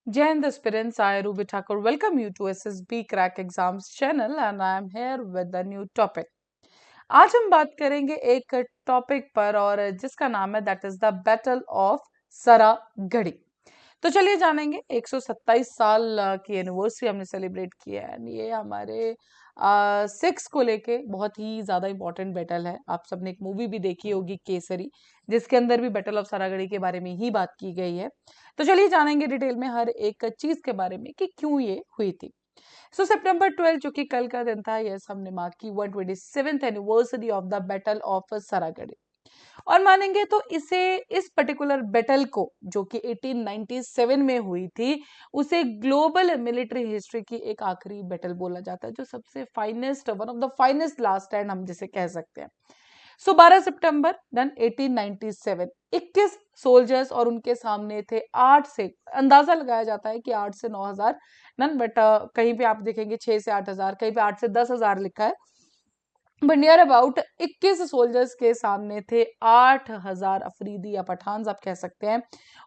Jai Hind aspirants, I Ruby Thakur welcome you to SSB Crack Exams channel and I am here with the new topic. आज हम बात करेंगे एक topic पर और जिसका नाम है that is the battle of Saragarhi. तो चलिए जानेंगे 127 साल की एनिवर्सरी हमने सेलिब्रेट किया है। ये हमारे सिक्स को लेके बहुत ही ज्यादा इंपॉर्टेंट बैटल है। आप सबने एक मूवी भी देखी होगी केसरी, जिसके अंदर भी बैटल ऑफ सरागढ़ी के बारे में ही बात की गई है। तो चलिए जानेंगे डिटेल में हर एक चीज के बारे में कि क्यों ये हुई थी। सो सितंबर 12 जो कि कल का दिन था, यस हमने मार्क की 127th anniversary of the battle of Saragarhi. और मानेंगे तो इसे इस पर्टिकुलर बैटल को जो कि 1897 में हुई थी, उसे ग्लोबल मिलिट्री हिस्ट्री की एक आखिरी बैटल बोला जाता है, जो सबसे finest one of the finest last stand हम जिसे कह सकते हैं। सो 12 सितंबर देन 1897 21 सोल्जर्स और उनके सामने थे 8 से, अंदाजा लगाया जाता है कि 8 से 9,000 नन, बट कहीं पे आप देखेंगे 6 से 8,000, कहीं पे 8 से 10,000 लिखा है, बट नियर अबाउट 21 सोल्जर्स के सामने थे 8,000 अफरीदी या पठान आप कह सकते हैं,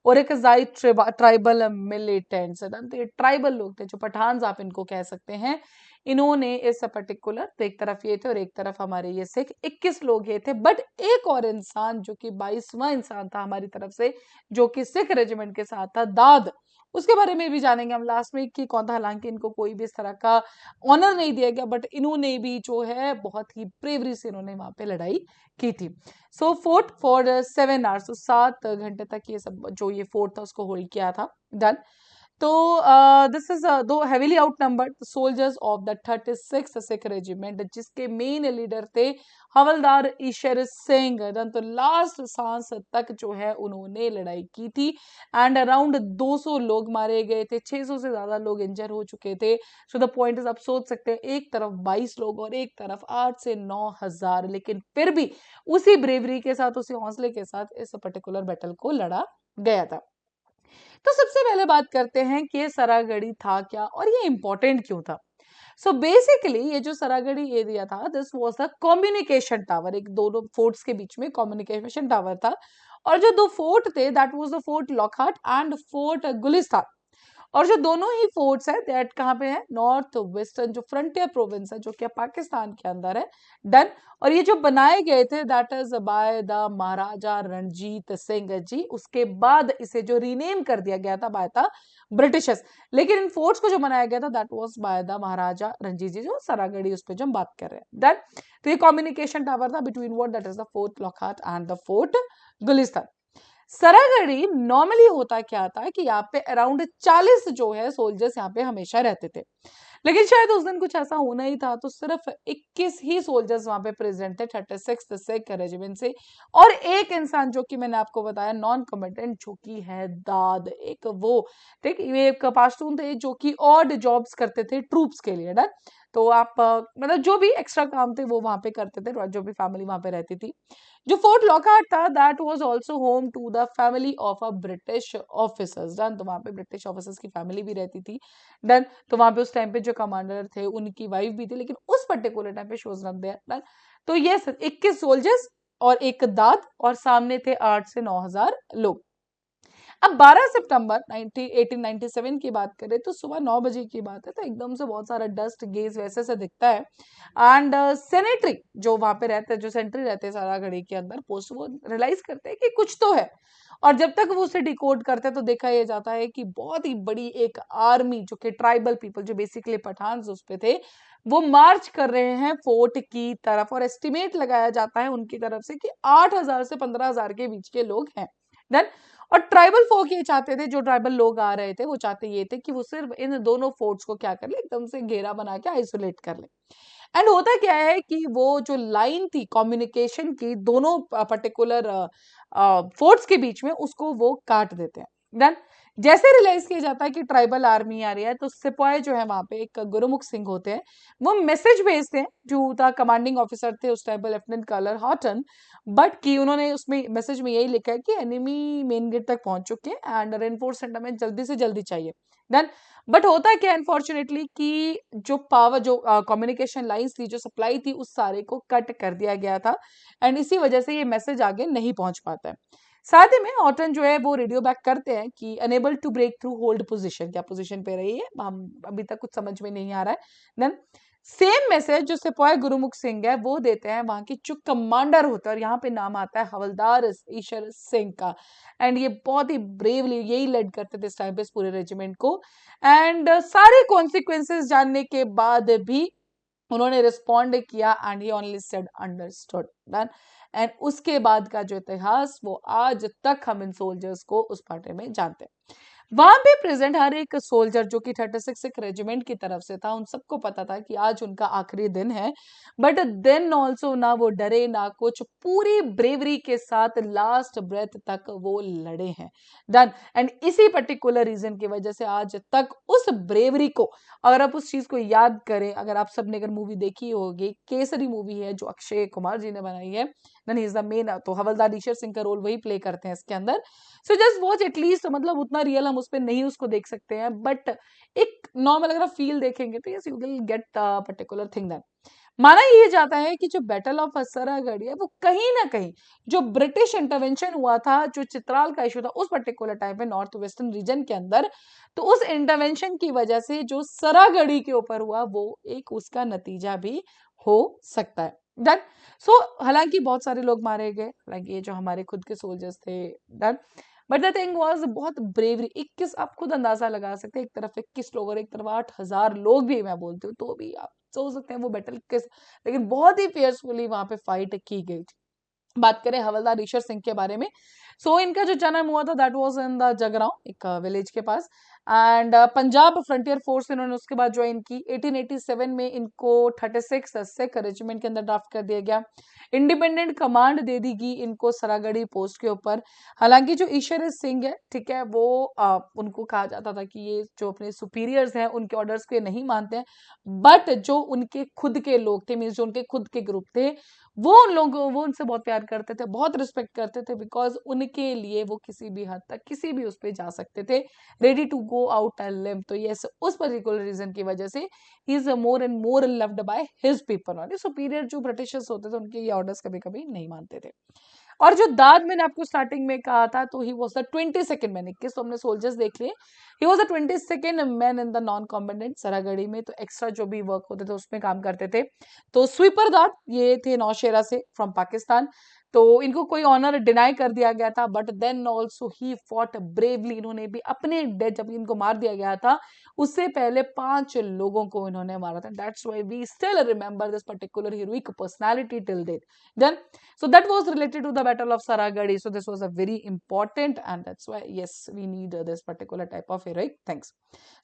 और एक जाई ट्राइबल मिलिटेंट्स। तो ये ट्राइबल लोग थे, जो पठान आप इनको कह सकते हैं। इन्होंने इस पर्टिकुलर, तो एक तरफ ये थे और एक तरफ हमारे ये सिख, 21 लोग ये थे। बट एक और इंसान जो कि 22वां इंसान था हमारी तरफ से, जो कि सिख रेजिमेंट के साथ था, दाद, उसके बारे में भी जानेंगे हम लास्ट में कि कौन था। हालांकि इनको कोई भी इस तरह का ऑनर नहीं दिया गया, बट इन्होंने भी जो है बहुत ही ब्रेवरी से इन्होंने वहां पे लड़ाई की थी। सो फोर्ट फॉर 7 आवर्स, तो 7 घंटे तक ये सब जो ये फोर्ट था उसको होल्ड किया था। डन। तो दिस इज दो heavily outnumbered soldiers of the 36th Sikh regiment, जिसके मेन लीडर थे हवलदार ईशर सिंह। तो लास्ट सांस तक जो है उन्होंने लड़ाई की थी एंड अराउंड 200 लोग मारे गए थे, 600 से ज्यादा लोग इंजर हो चुके थे। सो द पॉइंट इज, आप सोच सकते हैं, एक तरफ 22 लोग और एक तरफ 8 से 9,000, लेकिन फिर भी उसी ब्रेवरी के साथ, उसी हौसले के साथ इस पर्टिकुलर बैटल को लड़ा गया था। तो सबसे पहले बात करते हैं कि ये सरागढ़ी था क्या और ये इंपॉर्टेंट क्यों था। सो बेसिकली ये जो सरागढ़ी एरिया था, this was the communication tower, एक दोनों फोर्ट्स के बीच में कम्युनिकेशन टावर था। और जो दो फोर्ट थे, that was the fort Lockhart and fort Gulistan. और जो दोनों ही फोर्ट्स है दैट कहाँ पे है, नॉर्थ वेस्टर्न जो फ्रंटियर प्रोविंस है, जो कि पाकिस्तान के अंदर है। डन। और ये जो बनाए गए थे दैट इज बाय द महाराजा रणजीत सिंह जी। उसके बाद इसे जो रीनेम कर दिया गया था बाय द ब्रिटिशर्स, लेकिन इन फोर्ट्स को जो बनाया गया था दैट वाज बाय द महाराजा रंजीत जी, जो सरागढ़ी उस पर जो हम बात कर रहे हैं। डन। तो ये कम्युनिकेशन टावर था between what, that is the fort Lockhart and the fort Gulistan. Saragarhi normally होता क्या था कि यहाँ पे अराउंड 40 जो है सोल्जर्स यहाँ पे हमेशा रहते थे, लेकिन शायद उस दिन कुछ ऐसा होना ही था, तो सिर्फ 21 ही सोल्जर्स वहां पे प्रेजेंट थे 36th सिख रेजिमेंट से। और एक इंसान जो कि मैंने आपको बताया नॉन कमेंटेंट, जो कि है दाद, एक वो देख, ये एक पाश्तून थे जो कि ऑड जॉब्स करते थे ट्रूप्स के लिए। डन। तो आप मतलब जो भी एक्स्ट्रा काम थे वो वहां पे करते थे, जो भी फैमिली वहां पे रहती थी। जो फोर्ट लॉकहार्ट था that was also home to the family of a British officers. Done. तो वहां पे ब्रिटिश ऑफिसर्स की फैमिली भी रहती थी। डन। तो वहां पे उस टाइम पे जो कमांडर थे उनकी वाइफ भी थी, लेकिन उस पर्टिकुलर टाइम पे शोज नॉट देयर। डन। तो ये 21 सोल्जर्स और एक दाद, और सामने थे 8 से 9,000 लोग। अब 12 सितंबर 1897 की बात करें तो सुबह 9 बजे की बात है, तो एकदम से बहुत सारा डस्ट गेज वैसे से दिखता है। एंड सेनेटरी जो वहां पे रहते हैं, जो सेंट्री रहते हैं सरागढ़ी के अंदर पोस्ट, वो रियलाइज करते हैं कि कुछ तो है। और जब तक वो उसे डिकोड करते हैं तो देखा यह जाता है कि बहुत ही बड़ी एक आर्मी, जो कि ट्राइबल पीपल, जो बेसिकली पठान उस पे थे, वो मार्च कर रहे हैं फोर्ट की तरफ। और एस्टिमेट लगाया जाता है उनकी तरफ से कि 8,000 से 15,000 के बीच के लोग हैं। देन, और ट्राइबल फोक ये चाहते थे, जो ट्राइबल लोग आ रहे थे वो चाहते ये थे कि वो सिर्फ इन दोनों फोर्ट्स को क्या कर ले, एकदम से घेरा बना के आइसोलेट कर ले। एंड होता क्या है कि वो जो लाइन थी कम्युनिकेशन की दोनों पर्टिकुलर फोर्ट्स के बीच में, उसको वो काट देते हैं। देन जैसे रियलाइज किया जाता है कि ट्राइबल आर्मी आ रही है, तो सिपाही जो है वहां पे एक गुरुमुख सिंह होते हैं, वो मैसेज भेजते हैं जो द कमांडिंग ऑफिसर थे उस टाइम पर, लेफ्टिनेंट कर्नल हॉटन। बट कि उन्होंने उसमें मैसेज में यही लिखा है कि एनिमी मेन गेट तक पहुंच चुके हैं एंड रेनफोर्समेंट हमें जल्दी से जल्दी चाहिए। देन बट होता क्या अनफॉर्चुनेटली कि जो पावर, जो कम्युनिकेशन लाइंस थी, जो सप्लाई थी, उस सारे को कट कर दिया गया था। एंड इसी वजह से ये मैसेज आगे नहीं पहुंच पाता है। साथ ही में ऑटन जो है वो रेडियो बैक करते हैं कि unable to break through hold position, क्या पोजीशन पे रही है हम अभी तक कुछ समझ में नहीं आ रहा है। देन सेम मैसेज जो सिपाही गुरुमुख सिंह है वो देते हैं, वहां की जो कमांडर होता है, और यहाँ पे नाम आता है हवलदार ईशर सिंह का। एंड ये बहुत ही ब्रेवली यही लेड करते थे इस टाइम पे इस पूरे रेजिमेंट को। एंड सारे कॉन्सिक्वेंसेस जानने के बाद भी उन्होंने रिस्पॉन्ड किया and he only said understood done. And उसके बाद का जो इतिहास वो आज तक हम इन सोल्जर्स को उस पार्टी में जानते हैं। वहां पे प्रेजेंट हर एक सोल्जर जो कि 36 रेजिमेंट की तरफ से था, उन सबको पता था कि आज उनका आखिरी दिन है। बट देन ऑल्सो ना वो डरे ना कुछ, पूरी ब्रेवरी के साथ लास्ट ब्रेथ तक वो लड़े हैं। डन। एंड इसी पर्टिकुलर रीजन की वजह से आज तक उस ब्रेवरी को, अगर आप उस चीज को याद करें, अगर आप सबने अगर मूवी देखी होगी, केसरी मूवी है जो अक्षय कुमार जी ने बनाई है, then he is the main, तो हवलदार ईशर सिंह का रोल वही प्ले करते हैं इसके अंदर। सो जस्ट वॉच एटलीस्ट, मतलब उतना रियल हम उस पर नहीं उसको देख सकते हैं, बट एक नॉर्मल अगर आप फील देखेंगे तो yes you will get particular thing. That माना ये जाता है कि जो बैटल ऑफ असरागढ़ है वो कहीं ना कहीं जो ब्रिटिश इंटरवेंशन हुआ था, जो चित्राल का इशू था उस पर्टिकुलर टाइम पे नॉर्थ वेस्टर्न रीजन के अंदर, तो उस इंटरवेंशन की वजह से जो सरागढ़ी के ऊपर हुआ वो एक उसका नतीजा भी हो सकता है। डन। सो हालांकि बहुत सारे लोग मारे गए, हालांकि ये जो हमारे खुद के सोल्जर्स थे। Done. But the thing was बहुत ब्रेवरी, 21 आप खुद अंदाजा लगा सकते हैं, एक तरफ 21 लोग और एक तरफ 8,000 लोग भी मैं बोलती हूँ, तो भी आप सोच सकते हैं वो बैटल किस, लेकिन बहुत ही फियर्सफुली वहां पे फाइट की गई थी। बात करें हवलदार ईशर सिंह के बारे में, सो इनका जो जन्म हुआ था that was in the Jagraon, एक विलेज के पास। एंड पंजाब फ्रंटियर फोर्स इन्होंने उसके बाद ज्वाइन की। 1887 में इनको 36 सिख रेजिमेंट के अंदर ड्राफ्ट कर दिया गया। इंडिपेंडेंट कमांड दे दी गई इनको सरागढ़ी पोस्ट के ऊपर। हालांकि जो ईशर सिंह है, ठीक है, वो उनको कहा जाता था कि ये जो अपने सुपीरियर्स हैं उनके ऑर्डर्स को ये नहीं मानते हैं, बट जो उनके खुद के लोग थे, मीन्स जो उनके खुद के ग्रुप थे, वो उन लोगों, वो उनसे बहुत प्यार करते थे, बहुत रिस्पेक्ट करते थे, बिकॉज उनके लिए वो किसी भी हद तक किसी भी उस पर जा सकते थे, ready to go out and live. तो यस, उस पर्टिकुलर रीजन की वजह से ही is more and more loved by his people. और सुपीरियर जो ब्रिटिशर्स होते थे उनके ये ऑर्डर्स कभी कभी नहीं मानते थे। और जो दाद मैंने आपको स्टार्टिंग में कहा था, तो ही वॉज द 22nd मैन, 21 तो हमने सोल्जर्स देख लिए, he was the 22nd man in the non combatant Saragarhi में। तो एक्स्ट्रा जो भी वर्क होते थे उसमें काम करते थे। तो स्वीपर दाद ये थे नौशेरा से फ्रॉम पाकिस्तान। तो इनको कोई ऑनर डिनाई कर दिया गया था, but then also he fought bravely. इन्होंने भी अपने डेथ, जब इनको मार दिया गया था उससे पहले 5 लोगों को इन्होंने मारा था। That's why we still remember this particular heroic personality till date. Then so that was related to the battle of Saragadhi, so this was a very important, and that's why yes we need this particular type of heroic things.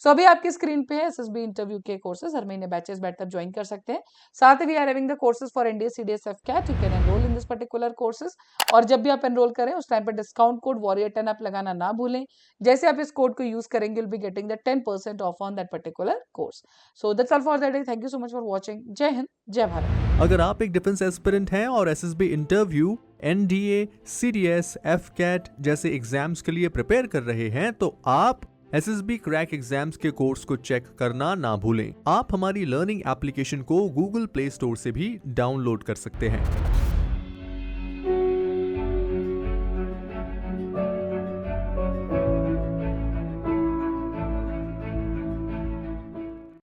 So अभी आपकी screen पे है SSB interview के courses, हर महीने batches बैठकर join कर सकते हैं। साथ ही we are having the courses for NDA CDS AFCAT, you can enrol in this particular courses. और जब भी आप एनरोल करें उस टाइम पे डिस्काउंट कोड वॉरियर10 आप लगाना ना भूलें। जैसे आप इस कोड को यूज करेंगे you'll be getting the 10% of on that particular course. So that's all for that day, thank you so much for watching. जय हिंद, जय भारत। अगर आप एक डिफेंस एस्पिरेंट हैं और SSB interview, NDA, CDS, AFCAT जैसे एग्जाम्स के लिए प्रिपेयर कर रहे हैं, तो आप एसएसबी क्रैक एग्जाम्स के कोर्स को चेक करना ना भूलें। आप हमारी लर्निंग एप्लीकेशन को गूगल प्ले स्टोर से भी डाउनलोड कर सकते हैं।